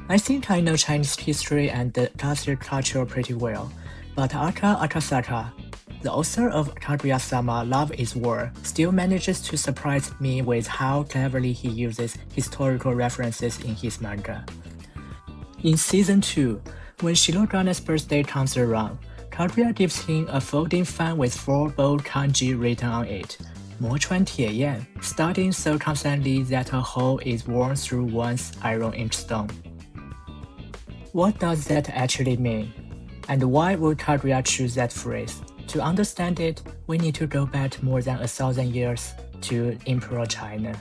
I think I know Chinese history and the classic culture pretty well, but Aka Akasaka, the author of Kaguya-sama Love is War, still manages to surprise me with how cleverly he uses historical references in his manga. In Season 2, when Shirogane's birthday comes around, Kaguya gives him a folding fan with 4 bold kanji written on it, 磨穿铁砚, stating circumstantly that a hole is worn through one's iron inkstone. What does that actually mean? And why would Kaguya choose that phrase? To understand it, we need to go back more than 1,000 years to Emperor China.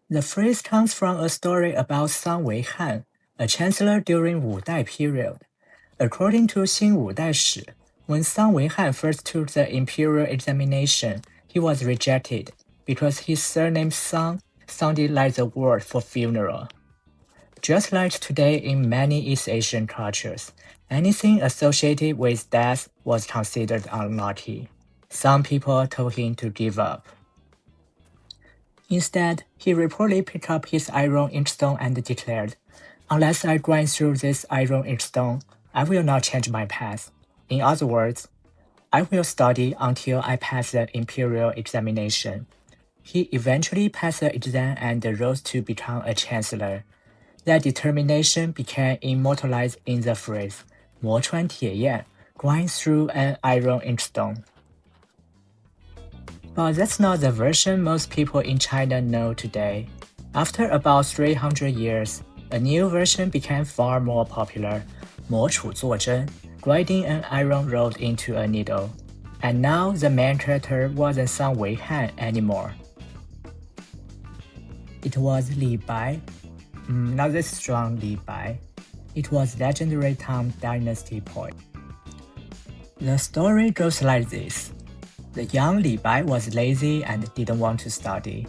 The phrase comes from a story about Sang Weihan, a chancellor during Wu Dai period. According to Xin Wu Dai Shi, when Sang Weihan first took the imperial examination, he was rejected because his surname Sang sounded like the word for funeral. Just like today in many East Asian cultures, anything associated with death was considered unlucky. Some people told him to give up. Instead, he reportedly picked up his iron inkstone and declared, "Unless I grind through this iron inkstone, I will not change my path. In other words, I will study until I pass the imperial examination." He eventually passed the exam and rose to become a chancellor. That determination became immortalized in the phrase, 磨穿铁砚, grind through an iron inkstone. But that's not the version most people in China know today. After about 300 years, a new version became far more popular, 磨杵作针, grinding an iron rod into a needle. And now the main character wasn't Sang Weihan anymore. It was Li Bai. Not this strong Li Bai. It was legendary Tang Dynasty poet. The story goes like this. The young Li Bai was lazy and didn't want to study.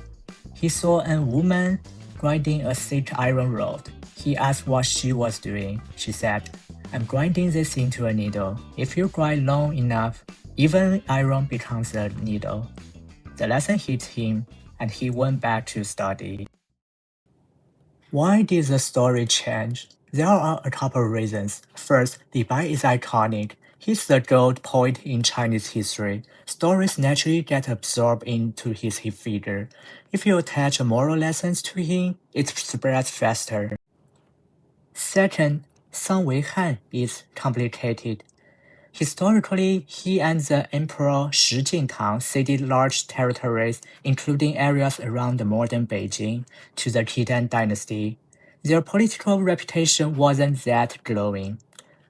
He saw a woman grinding a thick iron rod. He asked what she was doing. She said, "I'm grinding this into a needle. If you grind long enough, even iron becomes a needle." The lesson hit him, and he went back to study. Why did the story change? There are a couple reasons. First, Li Bai is iconic. He's the gold poet in Chinese history. Stories naturally get absorbed into his figure. If you attach moral lessons to him, it spreads faster. Second, Sang Weihan is complicated. Historically, he and the Emperor Shi Jingtang ceded large territories, including areas around modern Beijing, to the Khitan dynasty. Their political reputation wasn't that glowing.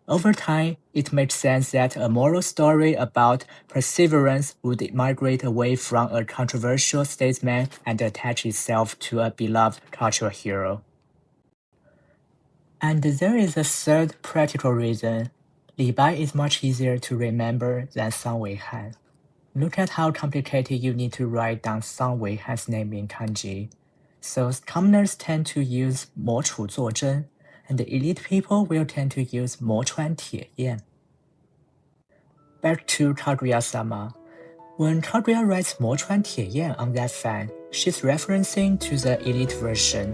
Over time, it made sense that a moral story about perseverance would migrate away from a controversial statesman and attach itself to a beloved cultural hero. And there is a third practical reason. Li Bai is much easier to remember than Sang Weihan. Look at how complicated you need to write down Sang Weihan's name in kanji. So commoners tend to use 磨杵作针, and the elite people will tend to use 磨穿铁砚. Back to Kaguya-sama. When Kaguya writes 磨穿铁砚 on that fan, she's referencing to the elite version.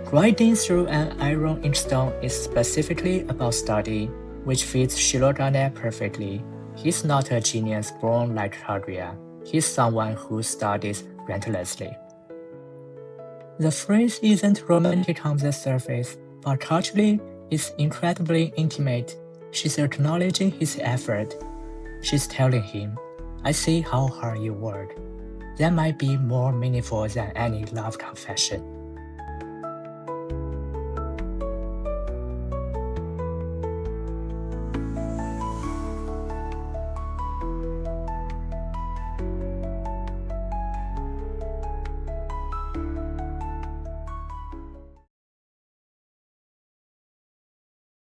Grinding through an iron inkstone is specifically about study, which fits Shirogane perfectly. He's not a genius born like Kaguya. He's someone who studies relentlessly. The phrase isn't romantic on the surface, but culturally, it's incredibly intimate. She's acknowledging his effort. She's telling him, "I see how hard you work." That might be more meaningful than any love confession.